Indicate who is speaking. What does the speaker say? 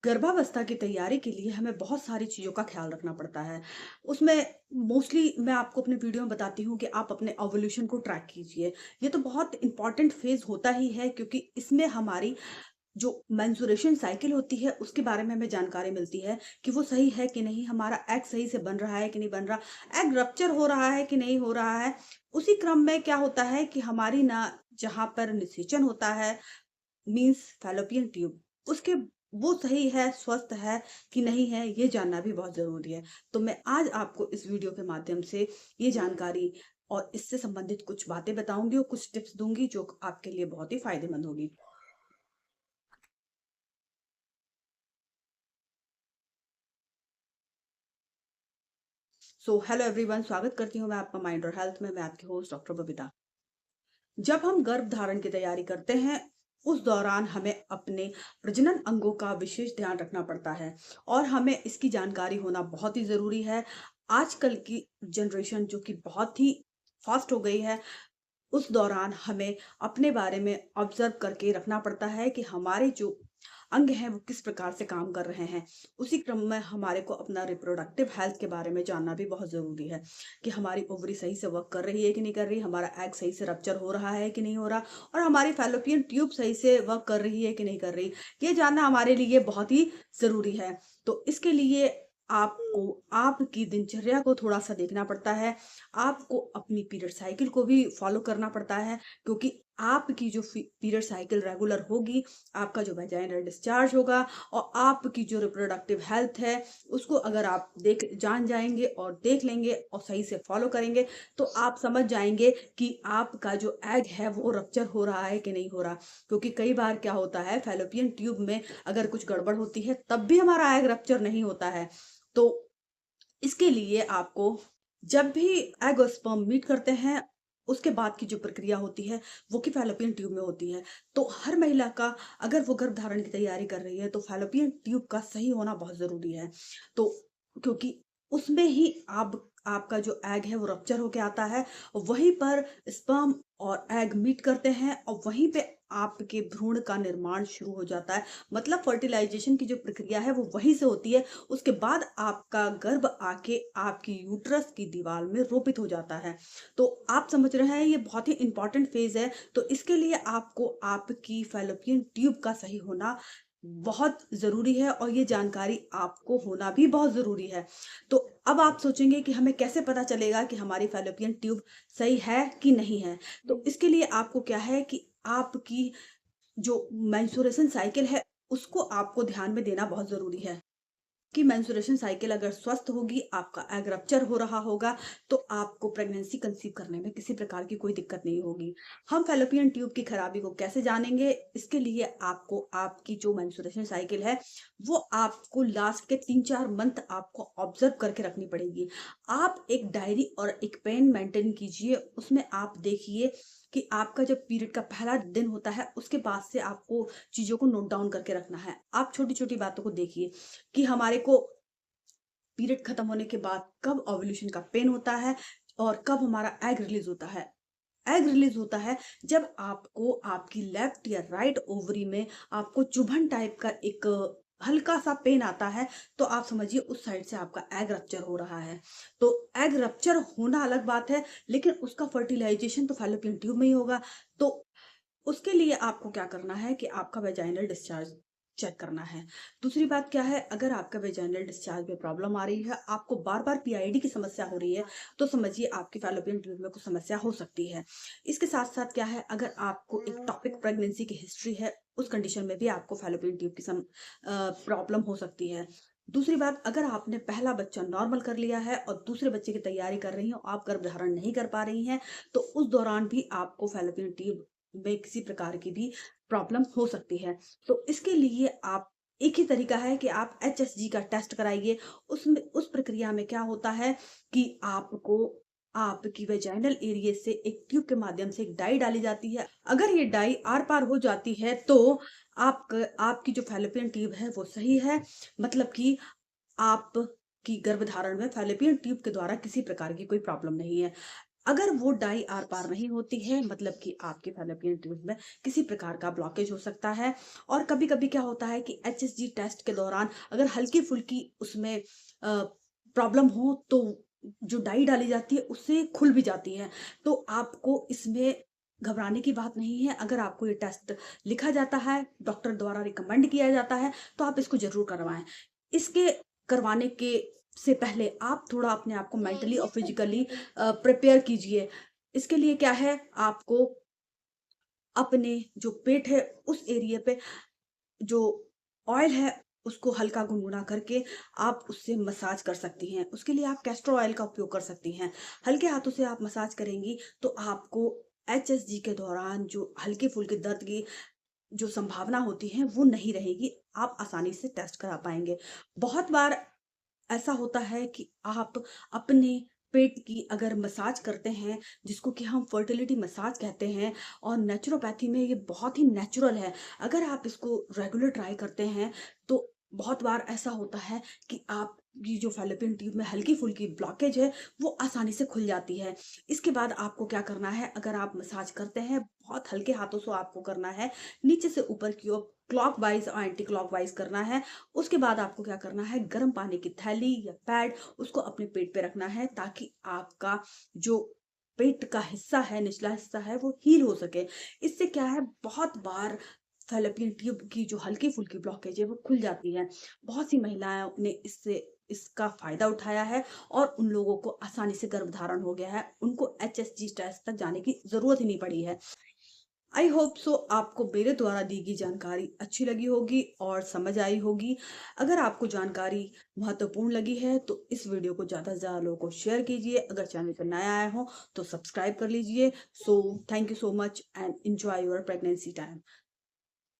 Speaker 1: गर्भावस्था की तैयारी के लिए हमें बहुत सारी चीज़ों का ख़्याल रखना पड़ता है। उसमें मोस्टली मैं आपको अपने वीडियो में बताती हूँ कि आप अपने ओव्यूलेशन को ट्रैक कीजिए। ये तो बहुत इम्पोर्टेंट फ़ेज़ होता ही है क्योंकि इसमें हमारी जो मेंस्ट्रुएशन साइकिल होती है उसके बारे में हमें जानकारी मिलती है कि वो सही है कि नहीं, हमारा एग सही से बन रहा है कि नहीं बन रहा, एग रप्चर हो रहा है कि नहीं हो रहा है। उसी क्रम में क्या होता है कि हमारी ना जहाँ पर निषेचन होता है मीन्स फैलोपियन ट्यूब उसके वो सही है, स्वस्थ है कि नहीं है, ये जानना भी बहुत ज़रूरी है। तो मैं आज आपको इस वीडियो के माध्यम से ये जानकारी और इससे संबंधित कुछ बातें बताऊँगी और कुछ टिप्स दूँगी जो आपके लिए बहुत ही फ़ायदेमंद होगी। सो हेलो एवरीवन, स्वागत करती हूँ मैं आपका माइंड और हेल्थ में। मैं आपकी होस्ट डॉक्टर बबीता। जब हम गर्भ धारण की तैयारी करते हैं उस दौरान हमें अपने प्रजनन अंगों का विशेष ध्यान रखना पड़ता है और हमें इसकी जानकारी होना बहुत ही ज़रूरी है। आजकल की जनरेशन जो कि बहुत ही फास्ट हो गई है, उस दौरान हमें अपने बारे में ऑब्जर्व करके रखना पड़ता है कि हमारे जो अंग हैं वो किस प्रकार से काम कर रहे हैं। उसी क्रम में हमारे को अपना रिप्रोडक्टिव हेल्थ के बारे में जानना भी बहुत ज़रूरी है कि हमारी ओवरी सही से वर्क कर रही है कि नहीं कर रही, हमारा एग सही से रप्चर हो रहा है कि नहीं हो रहा और हमारी फैलोपियन ट्यूब सही से वर्क कर रही है कि नहीं कर रही। ये जानना हमारे लिए बहुत ही ज़रूरी है। तो इसके लिए आपको आपकी दिनचर्या को थोड़ा-सा देखना पड़ता है। आपको अपनी पीरियड साइकिल को भी फ़ॉलो करना पड़ता है क्योंकि आपकी जो पीरियड साइकिल रेगुलर होगी, आपका जो वेजाइनल डिस्चार्ज होगा और आपकी जो रिप्रोडक्टिव हेल्थ है, उसको अगर आप जान जाएँगे और देख लेंगे और सही से फ़ॉलो करेंगे, तो आप समझ जाएँगे कि आपका जो एग है वो रप्चर हो रहा है कि नहीं हो रहा। क्योंकि कई बार क्या होता है फैलोपियन ट्यूब में अगर कुछ गड़बड़ होती है, तब भी हमारा एग रप्चर नहीं होता है। तो इसके लिए आपको जब भी एग और स्पर्म मीट करते हैं, उसके बाद की जो प्रक्रिया होती है, वो कि फैलोपियन ट्यूब में होती है। तो हर महिला का अगर वो गर्भधारण की तैयारी कर रही है, तो फैलोपियन ट्यूब का सही होना बहुत ज़रूरी है। तो क्योंकि उसमें ही आपका जो एग है वो रप्चर होके आता है, और वहीं पर स्पर्म और एग मीट करते हैं और वहीं पे आपके भ्रूण का निर्माण शुरू हो जाता है। मतलब फर्टिलाइज़ेशन की जो प्रक्रिया है वो वहीं से होती है। उसके बाद आपका गर्भ आके आपकी यूट्रस की दीवार में रोपित हो जाता है। तो आप समझ रहे हैं ये बहुत ही इम्पोर्टेंट फेज़ है। तो इसके लिए आपको आपकी फैलोपियन ट्यूब का सही होना बहुत ज़रूरी है और ये जानकारी आपको होना भी बहुत ज़रूरी है। तो अब आप सोचेंगे कि हमें कैसे पता चलेगा कि हमारी फैलोपियन ट्यूब सही है कि नहीं है? तो इसके लिए आपको क्या है कि आपकी जो मेंस्ट्रुएशन साइकिल है, उसको आपको ध्यान में देना बहुत ज़रूरी है। कि मेंस्ट्रुएशन साइकिल अगर स्वस्थ होगी, आपका एग रप्चर हो रहा होगा, तो आपको प्रेगनेंसी कंसीव करने में किसी प्रकार की कोई दिक्कत नहीं होगी। हम फैलोपियन ट्यूब की खराबी को कैसे जानेंगे? इसके लिए आपको आपकी जो मेंस्ट्रुएशन साइकिल है, वो आपको लास्ट के 3-4 मंथ आपको ऑब्ज़र्व करके रखनी पड़ेगी। आप एक डायरी और एक पेन मेंटेन कीजिए, उसमें आप देखिए कि आपका जब पीरियड का पहला दिन होता है, उसके बाद से आपको चीज़ों को नोट डाउन करके रखना है। आप छोटी-छोटी बातों को देखिए कि हमारे को पीरियड खत्म होने के बाद कब ओव्यूलेशन का पेन होता है और कब हमारा एग रिलीज होता है। एग रिलीज होता है जब आपको आपकी लेफ्ट या राइट ओवरी में आपको चुभन टाइप का एक हल्का सा पेन आता है, तो आप समझिए उस साइड से आपका एग रप्चर हो रहा है। तो एग रप्चर होना अलग बात है, लेकिन उसका फर्टिलाइजेशन तो फैलोपियन ट्यूब में ही होगा। तो उसके लिए आपको क्या करना है कि आपका वेजाइनल डिस्चार्ज चेक करना है। दूसरी बात क्या है, अगर आपका वेजाइनल डिस्चार्ज में प्रॉब्लम आ रही है, आपको बार-बार पीआईडी की समस्या हो रही है, तो समझिए आपकी फैलोपियन ट्यूब में कुछ समस्या हो सकती है। इसके साथ-साथ क्या है, अगर आपको एक्टोपिक प्रेगनेंसी की हिस्ट्री है, उस कंडीशन में भी आपको फैलोपियन ट्यूब की प्रॉब्लम हो सकती है। दूसरी बात, अगर आपने पहला बच्चा नॉर्मल कर लिया है और दूसरे बच्चे की तैयारी कर रही हो, आप गर्भधारण नहीं कर पा रही हैं, तो उस दौरान भी आपको फैलोपियन ट्यूब में किसी प्रकार की भी प्रॉब्लम हो सकती है। तो इसके लिए आप एक ही तरीका है कि आप एचएसजी का टेस्ट कराइए। उसमें उस प्रक्रिया में क्या होता है कि आपको आपकी वेजाइनल एरिया से एक ट्यूब के माध्यम से एक डाई डाली जाती है। अगर ये डाई आर-पार हो जाती है तो आपकी जो फैलोपियन ट्यूब है वो सही है। मतलब कि आपकी गर्भधारण में फैलोपियन ट्यूब के द्वारा किसी प्रकार की कोई प्रॉब्लम नहीं है। अगर वो डाई आर पार नहीं होती है, मतलब कि आपके फैलोपियन ट्यूब में किसी प्रकार का ब्लॉकेज हो सकता है। और कभी कभी क्या होता है कि एचएसजी टेस्ट के दौरान अगर हल्की फुल्की उसमें प्रॉब्लम हो तो जो डाई डाली जाती है उससे खुल भी जाती है। तो आपको इसमें घबराने की बात नहीं है। अगर आपको ये टेस्ट लिखा जाता है, डॉक्टर द्वारा रिकमेंड किया जाता है, तो आप इसको जरूर करवाएं। इसके करवाने के से पहले आप थोड़ा अपने आप को मेंटली और फिजिकली प्रिपेयर कीजिए। इसके लिए क्या है, आपको अपने जो पेट है उस एरिया पे जो ऑयल है उसको हल्का गुनगुना करके आप उससे मसाज कर सकती हैं। उसके लिए आप कैस्टर ऑयल का उपयोग कर सकती हैं। हल्के हाथों से आप मसाज करेंगी तो आपको एचएसजी के दौरान जो हल्के-फुल्के दर्द की जो संभावना होती है वो नहीं रहेगी। आप आसानी से टेस्ट करा पाएँगे। बहुत बार ऐसा होता है कि आप अपने पेट की अगर मसाज करते हैं, जिसको कि हम फर्टिलिटी मसाज कहते हैं, और नेचुरोपैथी में ये बहुत ही नेचुरल है। अगर आप इसको रेगुलर ट्राई करते हैं तो बहुत बार ऐसा होता है कि आपकी जो फैलोपियन ट्यूब में हल्की फुल्की ब्लॉकेज है वो आसानी से खुल जाती है। इसके बाद आपको क्या करना है, अगर आप मसाज करते हैं बहुत हल्के हाथों से आपको करना है, नीचे से ऊपर की ओर क्लॉकवाइज और एंटी क्लॉकवाइज करना है। उसके बाद आपको क्या करना है, गर्म पानी की थैली या पैड उसको अपने पेट पे रखना है, ताकि आपका जो पेट का हिस्सा है, निचला हिस्सा है, वो हील हो सके। इससे क्या है, बहुत बार फैलोपियन ट्यूब की जो हल्की-फुल्की ब्लॉकेज है वो खुल जाती है। बहुत सी महिलाएं ने इससे इसका फ़ायदा उठाया है और उन लोगों को आसानी से गर्भधारण हो गया है। उनको एचएसजी टेस्ट तक जाने की ज़रूरत ही नहीं पड़ी है। आई होप सो आपको मेरे द्वारा दी गई जानकारी अच्छी लगी होगी और समझ आई होगी। अगर आपको जानकारी महत्वपूर्ण लगी है तो इस वीडियो को ज़्यादा से ज़्यादा लोगों को शेयर कीजिए। अगर चैनल पर नया आए हो तो सब्सक्राइब कर लीजिए। So thank you so much and enjoy your pregnancy time.